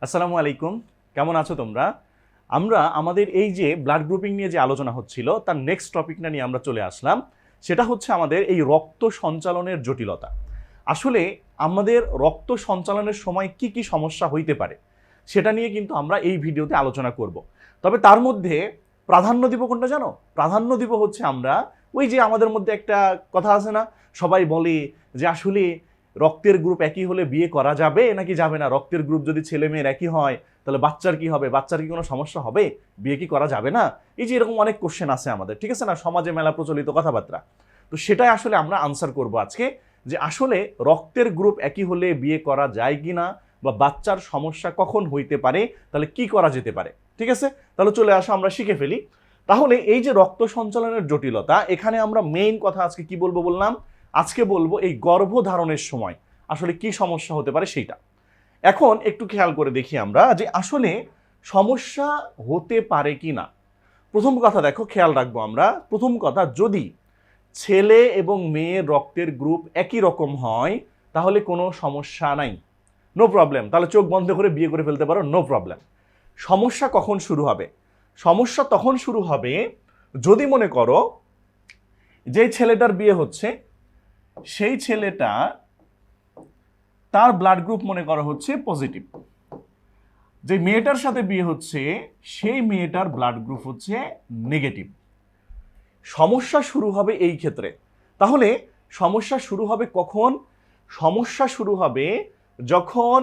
আসসালামু আলাইকুম, কেমন আছো তোমরা? আমরা আমাদের এই যে ব্লাড গ্রুপিং নিয়ে যে আলোচনা হচ্ছিল তার নেক্সট টপিকটা নিয়ে আমরা চলে আসলাম। সেটা হচ্ছে আমাদের এই রক্ত সঞ্চালনের জটিলতা। আসলে আমাদের রক্ত সঞ্চালনের সময় কি কি সমস্যা হইতে পারে সেটা নিয়ে কিন্তু আমরা এই ভিডিওতে আলোচনা করব। তবে তার মধ্যে প্রাধান্য দিব কোনটা জানো? প্রাধান্য দিব হচ্ছে আমরা ওই যে আমাদের মধ্যে একটা কথা আছে না, সবাই বলে যে আসলে রক্তের গ্রুপ একই হলে বিয়ে করা যাবে নাকি যাবে না, রক্তের গ্রুপ যদি ছেলে মেয়ের একই হয় তাহলে বাচ্চার কি হবে, বাচ্চার কি কোনো সমস্যা হবে, বিয়ে কি করা যাবে না? এই যে এরকম অনেক কোশ্চেন আছে আমাদের, ঠিক আছে না, সমাজে মেলা প্রচলিত কথাবার্তা। তো সেটাই আসলে আমরা আনসার করব আজকে, যে আসলে রক্তের গ্রুপ একই হলে বিয়ে করা যায় কি না, বা বাচ্চার সমস্যা কখন হইতে পারে, তাহলে কি করা যেতে পারে। ঠিক আছে, তাহলে চলে আসো আমরা শিখে ফেলি। তাহলে এই যে রক্ত সঞ্চালনের জটিলতা, এখানে আমরা মেইন কথা আজকে কি বলবো বললাম, আজকে বলবো এই গর্ভধারণের সময় আসলে কি সমস্যা হতে পারে সেইটা। এখন একটু খেয়াল করে দেখি আমরা যে আসলে সমস্যা হতে পারে কি না। প্রথম কথা দেখো, খেয়াল রাখবো আমরা, প্রথম কথা, যদি ছেলে এবং মেয়ের রক্তের গ্রুপ একই রকম হয় তাহলে কোনো সমস্যা নাই, নো প্রবলেম, তাহলে চোখ বন্ধ করে বিয়ে করে ফেলতে পারো, নো প্রবলেম। সমস্যা কখন শুরু হবে? সমস্যা তখন শুরু হবে যদি মনে করো যে ছেলেটার বিয়ে হচ্ছে সেই ছেলেটা, তার ব্লাড গ্রুপ মনে করা হচ্ছে পজিটিভ, যে মেয়েটার সাথে বিয়ে হচ্ছে সেই মেয়েটার ব্লাড গ্রুপ হচ্ছে নেগেটিভ। সমস্যা শুরু হবে এই ক্ষেত্রে। তাহলে সমস্যা শুরু হবে কখন? সমস্যা শুরু হবে যখন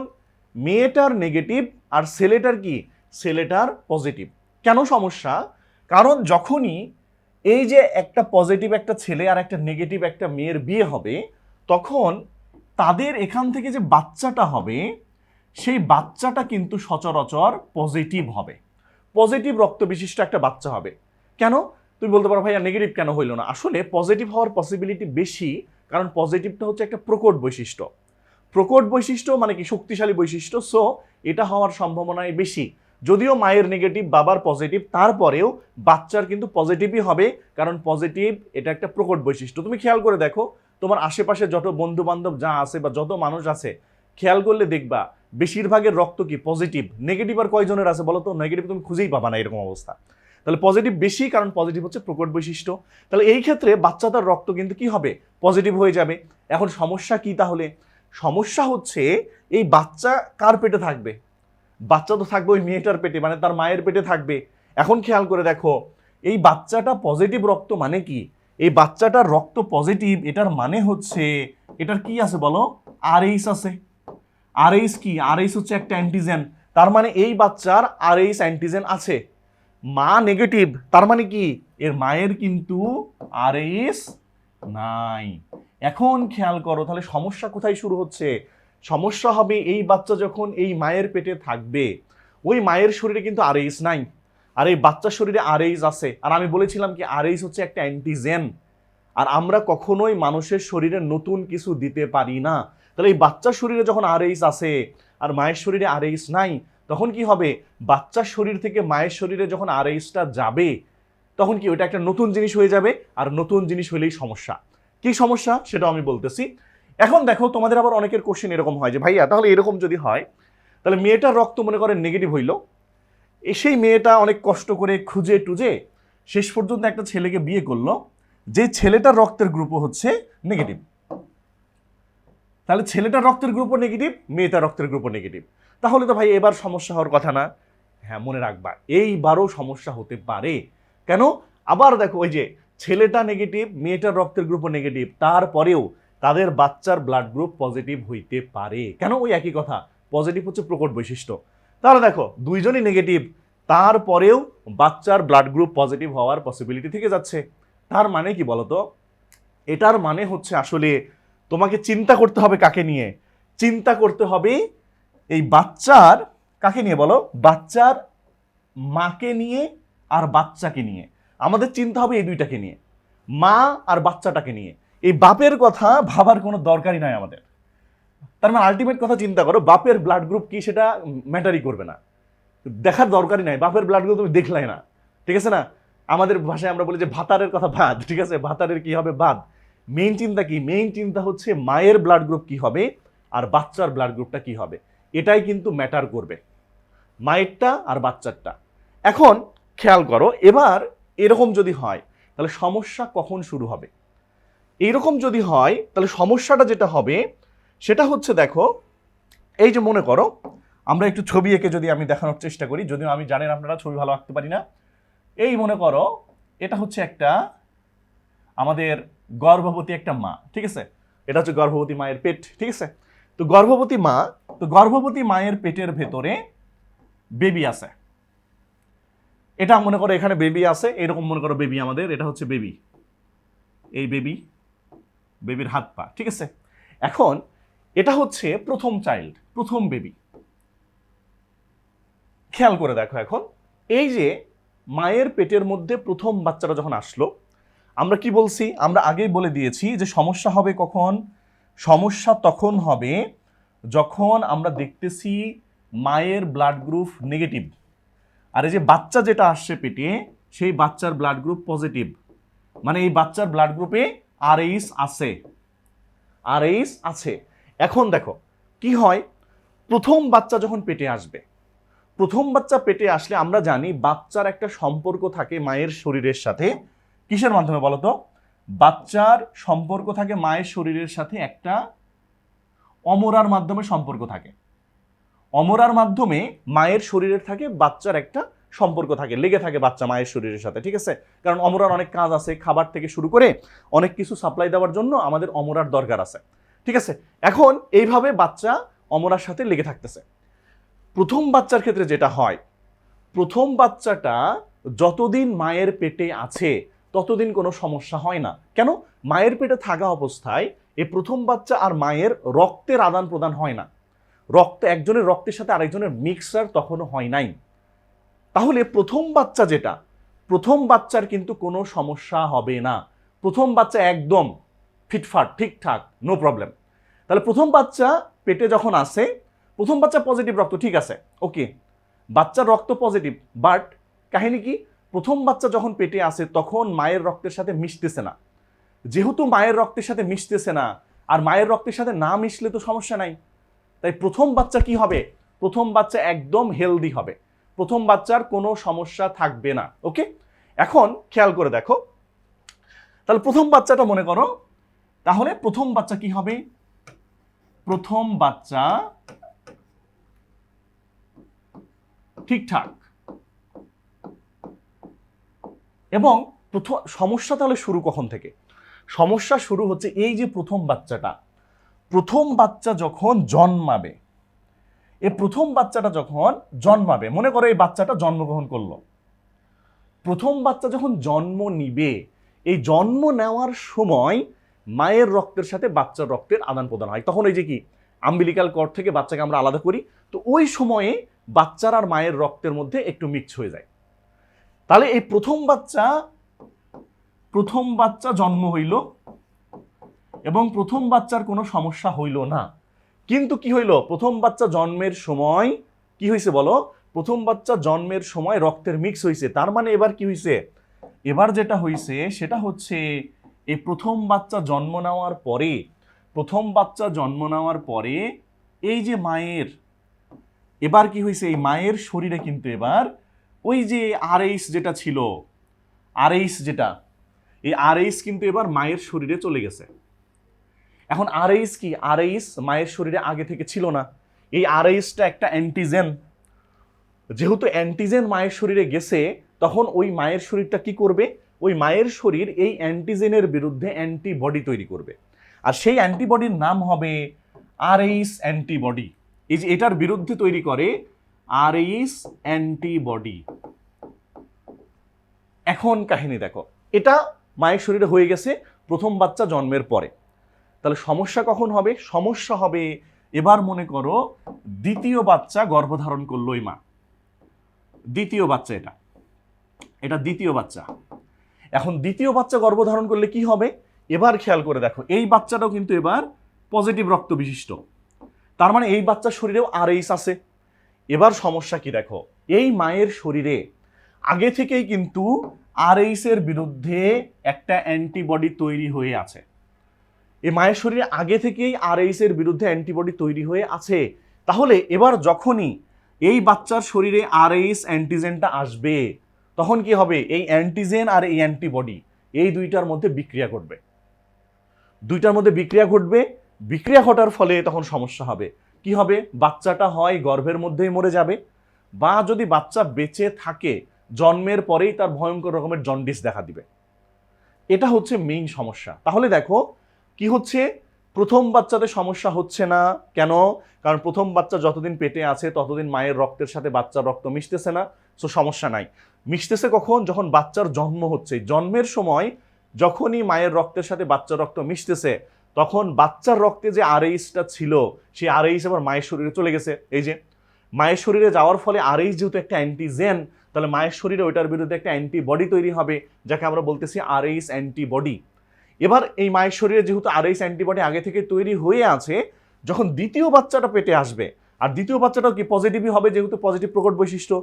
মেয়েটার নেগেটিভ আর ছেলেটার কি, ছেলেটার পজিটিভ। কেন সমস্যা? কারণ যখনই এই যে একটা পজিটিভ একটা ছেলে আর একটা নেগেটিভ একটা মেয়ের বিয়ে হবে, তখন তাদের এখান থেকে যে বাচ্চাটা হবে সেই বাচ্চাটা কিন্তু সচরাচর পজিটিভ হবে, পজিটিভ রক্ত বিশিষ্ট একটা বাচ্চা হবে। কেন? তুমি বলতে পারো ভাইয়া নেগেটিভ কেন হইল না? আসলে পজিটিভ হওয়ার পসিবিলিটি বেশি, কারণ পজিটিভটা হচ্ছে একটা প্রকট বৈশিষ্ট্য। প্রকট বৈশিষ্ট্য মানে কি, শক্তিশালী বৈশিষ্ট্য, সো এটা হওয়ার সম্ভাবনাই বেশি। যদিও মায়ের নেগেটিভ বাবার পজিটিভ, তারপরেও বাচ্চার কিন্তু পজিটিভই হবে, কারণ পজিটিভ এটা একটা প্রকট বৈশিষ্ট্য। তুমি খেয়াল করে দেখো তোমার আশেপাশে যত বন্ধু বান্ধব যা আছে বা যত মানুষ আছে, খেয়াল করলে দেখবা বেশিরভাগের রক্ত কি পজিটিভ। নেগেটিভ আর কয়জনের আছে বলো তো? নেগেটিভ তুমি খুঁজেই পাবা না এরকম অবস্থা। তাহলে পজিটিভ বেশি, কারণ পজিটিভ হচ্ছে প্রকট বৈশিষ্ট্য। তাহলে এই ক্ষেত্রে বাচ্চা তার রক্ত কিন্তু কি হবে, পজিটিভ হয়ে যাবে। এখন সমস্যা কি তাহলে? সমস্যা হচ্ছে এই বাচ্চা কার পেটে থাকবে? বাচ্চা তো থাকবে ওই মেয়েটার পেটে, মানে তার মায়ের পেটে থাকবে। এখন খেয়াল করে দেখো, এই বাচ্চাটা পজিটিভ রক্ত মানে কি, এই বাচ্চাটার রক্ত পজিটিভ, এটার মানে হচ্ছে এটার কি আছে বলো? আরএইচ আছে। আরএইচ কি? আরএইচ হচ্ছে একটা অ্যান্টিজেন, তার মানে এই বাচ্চার আরএইচ অ্যান্টিজেন আছে। মা নেগেটিভ, তার মানে কি এর মায়ের কিন্তু আরএইচ নাই। এখন খেয়াল করো তাহলে সমস্যা কোথায় শুরু হচ্ছে? সমস্যা হবে এই বাচ্চা যখন এই মায়ের পেটে থাকবে, ওই মায়ের শরীরে কিন্তু আরএইচ নাই, আর এই বাচ্চার শরীরে আরএইচ আছে। আর আমি বলেছিলাম কি আরএইচ হচ্ছে একটা অ্যান্টিজেন, আর আমরা কখনোই মানুষের শরীরে নতুন কিছু দিতে পারি না। তাহলে এই বাচ্চার শরীরে যখন আরএইচ আছে আর মায়ের শরীরে আরএইচ নাই, তখন কি হবে? বাচ্চার শরীর থেকে মায়ের শরীরে যখন আরএইচটা যাবে, তখন কি ওটা একটা নতুন জিনিস হয়ে যাবে, আর নতুন জিনিস হলেই সমস্যা। কি সমস্যা সেটা আমি বলতেছি। এখন দেখো তোমাদের আবার অনেকের কোশ্চেন এরকম হয় যে ভাইয়া তাহলে এরকম যদি হয়, তাহলে মেয়েটার রক্ত মনে করেন নেগেটিভ হইল, সেই মেয়েটা অনেক কষ্ট করে খুঁজে টুজে শেষ পর্যন্ত একটা ছেলেকে বিয়ে করলো, যে ছেলেটার রক্তের গ্রুপও হচ্ছে নেগেটিভ। তাহলে ছেলেটার রক্তের গ্রুপও নেগেটিভ, মেয়েটার রক্তের গ্রুপও নেগেটিভ। তাহলে তো ভাই এবার সমস্যা হওয়ার কথা না? হ্যাঁ, মনে রাখবা এইবারও সমস্যা হতে পারে। কেন? আবার দেখো, ওই যে ছেলেটা নেগেটিভ, মেয়েটার রক্তের গ্রুপও নেগেটিভ, তারপরেও তাদের বাচ্চার ব্লাড গ্রুপ পজিটিভ হইতে পারে। কেন? ওই একই কথা, পজিটিভ হচ্ছে প্রকট বৈশিষ্ট্য। তাহলে দেখো দুইজনই নেগেটিভ, তারপরেও বাচ্চার ব্লাড গ্রুপ পজিটিভ হওয়ার পসিবিলিটি থেকে যাচ্ছে। তার মানে কি বলতো? এটার মানে হচ্ছে আসলে তোমাকে চিন্তা করতে হবে কাকে নিয়ে? চিন্তা করতে হবে এই বাচ্চার, কাকে নিয়ে বলো? বাচ্চার মাকে নিয়ে আর বাচ্চাকে নিয়ে। আমাদের চিন্তা হবে এই দুইটাকে নিয়ে, মা আর বাচ্চাটাকে নিয়ে। এই বাপের কথা ভাবার কোনো দরকারই নাই আমাদের। তার মানে আলটিমেট কথা চিন্তা করো, বাপের ব্লাড গ্রুপ কি সেটা ম্যাটারই করবে না, দেখার দরকারই নাই। বাপের ব্লাড গ্রুপ তুমি দেখলাই না, ঠিক আছে না? আমাদের ভাষায় আমরা বলি যে ভাতারের কথা বাদ, ঠিক আছে? ভাতারের কি হবে বাদ। মেইন চিন্তা কি? মেইন চিন্তা হচ্ছে মায়ের ব্লাড গ্রুপ কি হবে আর বাচ্চার ব্লাড গ্রুপটা কি হবে, এটাই কিন্তু ম্যাটার করবে। মায়েরটা আর বাচ্চারটা। এখন খেয়াল করো, এবার এরকম যদি হয় তাহলে সমস্যা কখন শুরু হবে? এইরকম যদি হয় তাহলে সমস্যাটা যেটা হবে সেটা হচ্ছে, দেখো এই যে মনে করো, আমরা একটু ছবি এঁকে যদি আমি দেখানোর চেষ্টা করি, যদিও আমি জানেন আপনারা ছবি ভালো আঁকতে পারি না। এই মনে করো এটা হচ্ছে একটা আমাদের গর্ভবতী একটা মা, ঠিক আছে? এটা হচ্ছে গর্ভবতী মায়ের পেট, ঠিক আছে? তো গর্ভবতী মায়ের পেটের ভেতরে বেবি আছে। এটা মনে করো এখানে বেবি আছে, এরকম মনে করো বেবি আমাদের, এটা হচ্ছে বেবি, এই বেবির হাত পা, ঠিক আছে? এখন এটা হচ্ছে প্রথম চাইল্ড, প্রথম বেবি। খেয়াল করে দেখো, এখন এই যে মায়ের পেটের মধ্যে প্রথম বাচ্চাটা যখন আসলো, আমরা কি বলছি? আমরা আগেই বলে দিয়েছি যে সমস্যা হবে কখন? সমস্যা তখন হবে যখন আমরা দেখতেছি মায়ের ব্লাড গ্রুপ নেগেটিভ, আর এই যে বাচ্চা যেটা আসছে পেটে সেই বাচ্চার ব্লাড গ্রুপ পজিটিভ। মানে এই বাচ্চার ব্লাড গ্রুপে আরএইচ আছে। এখন দেখো কি হয়, প্রথম বাচ্চা যখন পেটে আসবে, প্রথম বাচ্চা পেটে আসলে আমরা জানি বাচ্চার একটা সম্পর্ক থাকে মায়ের শরীরের সাথে। কিসের মাধ্যমে বলো তো? বাচ্চার সম্পর্ক থাকে মায়ের শরীরের সাথে একটা অমরার মাধ্যমে সম্পর্ক থাকে। অমরার মাধ্যমে মায়ের শরীরের থাকে বাচ্চার একটা সম্পর্ক থাকে, লেগে থাকে বাচ্চা মায়ের শরীরের সাথে, ঠিক আছে? কারণ অমরার অনেক কাজ আছে, খাবার থেকে শুরু করে অনেক কিছু সাপ্লাই দেওয়ার জন্য আমাদের অমরার দরকার আছে, ঠিক আছে? এখন এইভাবে বাচ্চা অমরার সাথে লেগে থাকতেছে। প্রথম বাচ্চার ক্ষেত্রে যেটা হয়, প্রথম বাচ্চাটা যতদিন মায়ের পেটে আছে ততদিন কোনো সমস্যা হয় না। কেন? মায়ের পেটে থাকা অবস্থায় এই প্রথম বাচ্চা আর মায়ের রক্তের আদান প্রদান হয় না, রক্ত একজনের রক্তের সাথে আরেকজনের মিক্সার তখনও হয় নাই। তাহলে প্রথম বাচ্চা যেটা, প্রথম বাচ্চার কিন্তু কোনো সমস্যা হবে না। প্রথম বাচ্চা একদম ফিটফাট, ঠিকঠাক, নো প্রবলেম। তাহলে প্রথম বাচ্চা পেটে যখন আসে, প্রথম বাচ্চা পজিটিভ রক্ত, ঠিক আছে, ওকে, বাচ্চার রক্ত পজিটিভ, বাট কাহিনী কি? প্রথম বাচ্চা যখন পেটে আসে তখন মায়ের রক্তের সাথে মিশতেছে না। যেহেতু মায়ের রক্তের সাথে মিশতেছে না, আর মায়ের রক্তের সাথে না মিশলে তো সমস্যা নাই, তাই প্রথম বাচ্চা কি হবে? প্রথম বাচ্চা একদম হেলদি হবে, প্রথম বাচ্চার কোনো সমস্যা থাকবে না। ওকে, এখন খেয়াল করে দেখো, তাহলে প্রথম বাচ্চাটা মনে করো, তাহলে প্রথম বাচ্চা কি হবে? প্রথম বাচ্চা ঠিকঠাক। এবং প্রথম সমস্যা তাহলে শুরু কখন থেকে? সমস্যা শুরু হচ্ছে এই যে প্রথম বাচ্চা যখন জন্মাবে, এই প্রথম বাচ্চাটা যখন জন্মাবে, মনে করো এই বাচ্চাটা জন্মগ্রহণ করলো, প্রথম বাচ্চা যখন জন্ম নিবে, এই জন্ম নেওয়ার সময় মায়ের রক্তের সাথে বাচ্চার রক্তের আদান প্রদান হয়। তখন এই যে কি আম্বিলিকাল কর্ড থেকে বাচ্চাকে আমরা আলাদা করি, তো ওই সময়ে বাচ্চার আর মায়ের রক্তের মধ্যে একটু মিক্স হয়ে যায়। তাহলে এই প্রথম বাচ্চা জন্ম হইল এবং প্রথম বাচ্চার কোনো সমস্যা হইল না। কিন্তু কি হইল? প্রথম বাচ্চা জন্মের সময় কি হয়েছে বলো? প্রথম বাচ্চা জন্মের সময় রক্তের মিক্স হয়েছে। তার মানে এবার কি হয়েছে? এবার যেটা হয়েছে সেটা হচ্ছে এই প্রথম বাচ্চা জন্ম নেওয়ার পরে এই যে মায়ের, এবার কি হয়েছে? এই মায়ের শরীরে কিন্তু এবার ওই যে আরএইচ যেটা ছিল, এই আরএইচ কিন্তু এবার মায়ের শরীরে চলে গেছে। এখন আরএইচ কি? আরএইচ মায়ের শরীরে আগে থেকে ছিল না। এই আরএইচটা একটা অ্যান্টিজেন, যেহেতু অ্যান্টিজেন মায়ের শরীরে গেছে, তখন ওই মায়ের শরীরটা কি করবে? ওই মায়ের শরীর এই অ্যান্টিজেনের বিরুদ্ধে অ্যান্টিবডি তৈরি করবে, আর সেই অ্যান্টিবডির নাম হবে আরএইচ অ্যান্টিবডি। এই যে এটার বিরুদ্ধে তৈরি করে আরএইচ অ্যান্টিবডি। এখন কাহিনী দেখো, এটা মায়ের শরীরে হয়ে গেছে প্রথম বাচ্চা জন্মের পরে। তাহলে সমস্যা কখন হবে? সমস্যা হবে এবার মনে করো দ্বিতীয় বাচ্চা গর্ভধারণ করলো এই মা, দ্বিতীয় বাচ্চা, এটা দ্বিতীয় বাচ্চা। এখন দ্বিতীয় বাচ্চা গর্ভধারণ করলে কি হবে? এবার খেয়াল করে দেখো, এই বাচ্চাটাও কিন্তু এবার পজিটিভ রক্ত বিশিষ্ট, তার মানে এই বাচ্চার শরীরেও আরএইচ আছে। এবার সমস্যা কি দেখো, এই মায়ের শরীরে আগে থেকেই কিন্তু আরএইচ এর বিরুদ্ধে একটা অ্যান্টিবডি তৈরি হয়ে আছে। এই মায়ের শরীরে আগে থেকেই আরএইচ এর বিরুদ্ধে অ্যান্টিবডি তৈরি হয়ে আছে। তাহলে এবার যখনই এই বাচ্চার শরীরে আরএইচ অ্যান্টিজেনটা আসবে, তখন কি হবে, এই অ্যান্টিজেন আর এই অ্যান্টিবডি এই দুইটার মধ্যে বিক্রিয়া ঘটবে, বিক্রিয়া ঘটার ফলে তখন সমস্যা হবে। কি হবে, বাচ্চাটা হয় গর্ভের মধ্যেই মরে যাবে, বা যদি বাচ্চা বেঁচে থাকে জন্মের পরেই তার ভয়ঙ্কর রকমের জন্ডিস দেখা দিবে। এটা হচ্ছে মেইন সমস্যা। তাহলে দেখো কি হচ্ছে, প্রথম বাচ্চাতে সমস্যা হচ্ছে না কেন? কারণ প্রথম বাচ্চা যতদিন পেটে আছে ততদিন মায়ের রক্তের সাথে বাচ্চার রক্ত মিশতেছে না, সো সমস্যা নাই। মিশতেছে কখন, যখন বাচ্চার জন্ম হচ্ছে, জন্মের সময় যখনই মায়ের রক্তের সাথে বাচ্চার রক্ত মিশতেছে তখন বাচ্চার রক্তে যে আরএইচটা ছিল সেই আরএইচ আবার মায়ের শরীরে চলে গেছে। এই যে মায়ের শরীরে যাওয়ার ফলে আরএইচ যেহেতু একটা অ্যান্টিজেন, তাহলে মায়ের শরীরে ওইটার বিরুদ্ধে একটা অ্যান্টিবডি তৈরি হবে, যাকে আমরা বলতেছি আরএইচ অ্যান্টিবডি। এবার এই মায়ের শরীরে যেহেতু আরএইচ অ্যান্টিবডি আগে থেকে তৈরি হয়ে আছে, যখন দ্বিতীয় বাচ্চাটা পেটে আসবে, আর দ্বিতীয় বাচ্চাটাও কি পজিটিভই হবে, যেহেতু পজিটিভ প্রকট বৈশিষ্ট্য,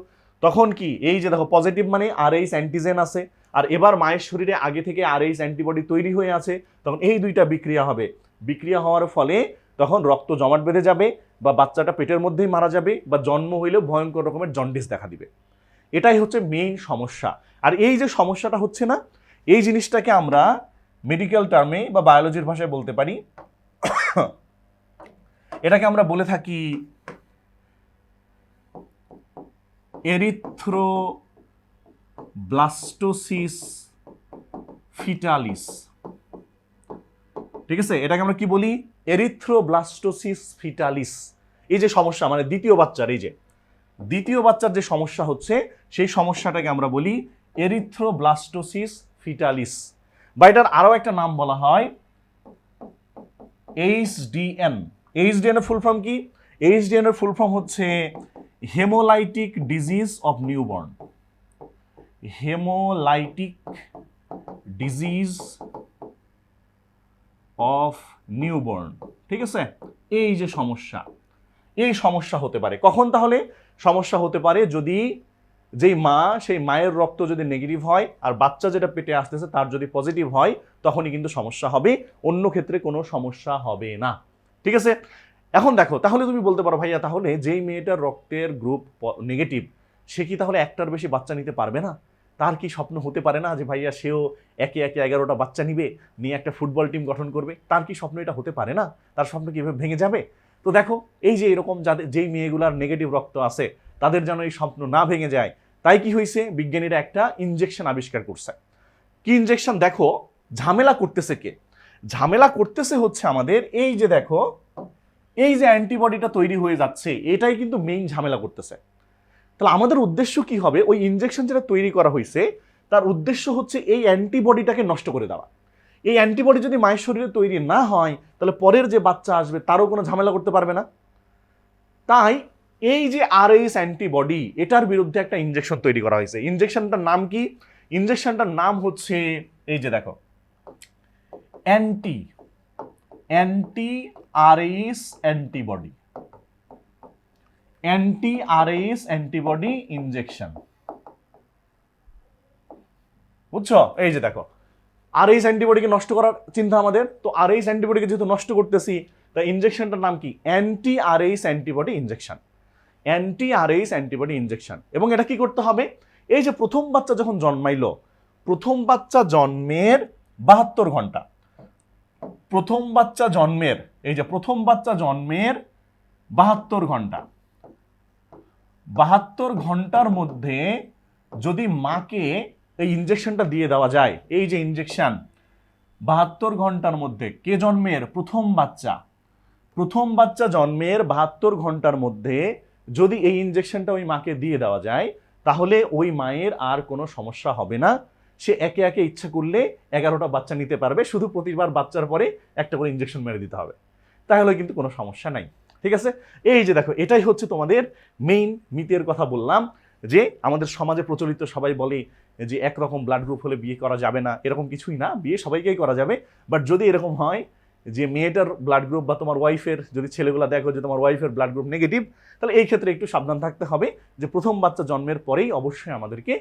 তখন কি এই যে দেখো পজিটিভ মানে আরএইচ অ্যান্টিজেন আছে, আর এবার মায়ের শরীরে আগে থেকে আরএইচ অ্যান্টিবডি তৈরি হয়ে আছে, তখন এই দুইটা বিক্রিয়া হবে। বিক্রিয়া হওয়ার ফলে তখন রক্ত জমাট বেঁধে যাবে, বা বাচ্চাটা পেটের মধ্যেই মারা যাবে, বা জন্ম হইলেও ভয়ঙ্কর রকমের জন্ডিস দেখা দিবে। এটাই হচ্ছে মেইন সমস্যা। আর এই যে সমস্যাটা হচ্ছে না, এই জিনিসটাকে আমরা মেডিকেল টার্মে বা বায়োলজির ভাষায় বলতে পারি, এটাকে আমরা বলে থাকি এরিথ্রোব্লাস্টোসিস ফিটালিস। ঠিক আছে, এটাকে আমরা কি বলি, এরিথ্রোব্লাস্টোসিস ফিটালিস। এই যে সমস্যা, মানে দ্বিতীয় বাচ্চার যে সমস্যা হচ্ছে, সেই সমস্যাটাকে আমরা বলি এরিথ্রোব্লাস্টোসিস ফিটালিস, বা এটার আরো একটা নাম বলা হয় এইচডিএন। এইচডিএন এর ফুল ফর্ম কি? এইচডিএন এর ফুল ফর্ম হচ্ছে haemolytic disease of newborn. Haemolytic disease of newborn. ঠিক আছে, এই যে সমস্যা, এই সমস্যা হতে পারে কখন? তাহলে সমস্যা হতে পারে যদি যেই মা, সেই মায়ের রক্ত যদি নেগেটিভ হয় আর বাচ্চা যেটা পেটে আসতেছে তার যদি পজিটিভ হয়, তখনই কিন্তু সমস্যা হবে, অন্য ক্ষেত্রে কোনো সমস্যা হবে না। ঠিক আছে, এখন দেখো, তাহলে তুমি বলতে পারো ভাইয়া তাহলে যেই মেয়েটার রক্তের গ্রুপ নেগেটিভ সে কি তাহলে একটার বেশি বাচ্চা নিতে পারবে না? তার কি স্বপ্ন হতে পারে না যে ভাইয়া সেও একে একে 11টা বাচ্চা নিবে, নিয়ে একটা ফুটবল টিম গঠন করবে? তার কি স্বপ্ন এটা হতে পারে না? তার স্বপ্ন কি এভাবে ভেঙে যাবে? তো দেখো, এই যে এরকম যাদের, যেই মেয়েগুলার নেগেটিভ রক্ত আছে তাদের যেন এই স্বপ্ন না ভেঙে যায়, তাই কি হয়েছে, বিজ্ঞানীরা একটা ইনজেকশন আবিষ্কার করছে। কি ইনজেকশন? দেখো ঝামেলা করতেছে কে? ঝামেলা করতেছে হচ্ছে আমাদের এই যে দেখো, এই যে অ্যান্টিবডিটা তৈরি হয়ে যাচ্ছে, এটাই কিন্তু মেইন ঝামেলা করতেছে। তাহলে আমাদের উদ্দেশ্য কি হবে, ওই ইনজেকশন যেটা তৈরি করা হয়েছে তার উদ্দেশ্য হচ্ছে এই অ্যান্টিবডিটাকে নষ্ট করে দেওয়া। এই অ্যান্টিবডি যদি মায়ের শরীরে তৈরি না হয়, তাহলে পরের যে বাচ্চা আসবে তারও কোনো ঝামেলা করতে পারবে না। তাই এই যে আরএইচ অ্যান্টিবডি, এটার বিরুদ্ধে একটা ইনজেকশন তৈরি করা হয়েছে। ইনজেকশনটার নাম কি? ইনজেকশনটার নাম হচ্ছে এই যে দেখো, anti Rh antibody, anti Rh antibody injection. বুঝছো? এই যে দেখো, আরএইচ অ্যান্টিবডিকে নষ্ট করার চিন্তা আমাদের, তো আরএইচ অ্যান্টিবডিকে যেহেতু নষ্ট করতেছি, তা ইনজেকশনটার নাম কি? Anti Rh antibody injection. Anti Rh antibody injection. এবং এটা কি করতে হবে, এই যে প্রথম বাচ্চা যখন জন্মাইলো, প্রথম বাচ্চা জন্মের 72 ঘন্টা, প্রথম বাচ্চা জন্মের, এই যে প্রথম বাচ্চা জন্মের 72 ঘন্টা, 72 ঘন্টার মধ্যে যদি মাকে এই ইনজেকশনটা দিয়ে দেওয়া যায়, এই যে ইনজেকশন 72 ঘন্টার মধ্যে, কে জন্মের? প্রথম বাচ্চা। প্রথম বাচ্চা জন্মের 72 ঘন্টার মধ্যে যদি এই ইনজেকশনটা ওই মাকে দিয়ে দেওয়া যায়, তাহলে ওই মায়ের আর কোনো সমস্যা হবে না। সে একে একে ইচ্ছা করলে 11টা বাচ্চা নিতে পারবে, শুধু প্রতিবার বাচ্চার পরে একটা করে ইনজেকশন মেরে দিতে হবে, তাহলে কিন্তু কোনো সমস্যা নাই। ঠিক আছে, এই যে দেখো, এটাই হচ্ছে তোমাদের মেইন মিথের কথা বললাম, যে আমাদের সমাজে প্রচলিত, সবাই বলে যে একরকম ব্লাড গ্রুপ হলে বিয়ে করা যাবে না, এরকম কিছুই না, বিয়ে সবাইকেই করা যাবে। বাট যদি এরকম হয় যে মেয়েটার ব্লাড গ্রুপ বা তোমার ওয়াইফের, যদি ছেলেগুলো দেখো যে তোমার ওয়াইফের ব্লাড গ্রুপ নেগেটিভ, তাহলে এই ক্ষেত্রে একটু সাবধান থাকতে হবে যে প্রথম বাচ্চা জন্মের পরেই অবশ্যই আমাদেরকে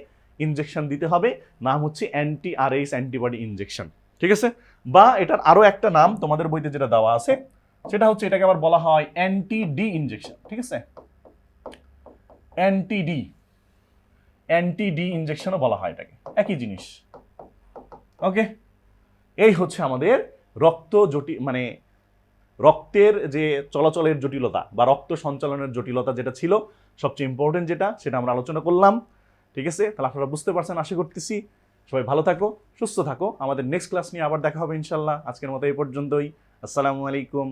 ইনজেকশন দিতে হবে। নাম হচ্ছে অ্যান্টি আরএইচ অ্যান্টিবডি ইনজেকশন। ঠিক আছে, বা এটার আরো একটা নাম তোমাদের বইতে যেটা দেওয়া আছে, সেটা হচ্ছে, এটাকে আবার বলা হয় অ্যান্টি ডি ইনজেকশন। ঠিক আছে, অ্যান্টি ডি ইনজেকশনও বলা হয় এটাকে, একই জিনিস। ওকে, এই হচ্ছে আমাদের মানে রক্তের যে চলাচলের জটিলতা বা রক্ত সঞ্চালনের জটিলতা যেটা ছিল, সবচেয়ে ইম্পর্টেন্ট যেটা, সেটা আমরা আলোচনা করলাম। ঠিক আছে, তাহলে আপনারা বুঝতে পারছেন আশা করতেছি। সবাই ভালো থাকো, সুস্থ থাকো। আমাদের নেক্সট ক্লাস নিয়ে আবার দেখা হবে ইনশাল্লাহ। আজকের মতো এই পর্যন্তই। আসসালামু আলাইকুম।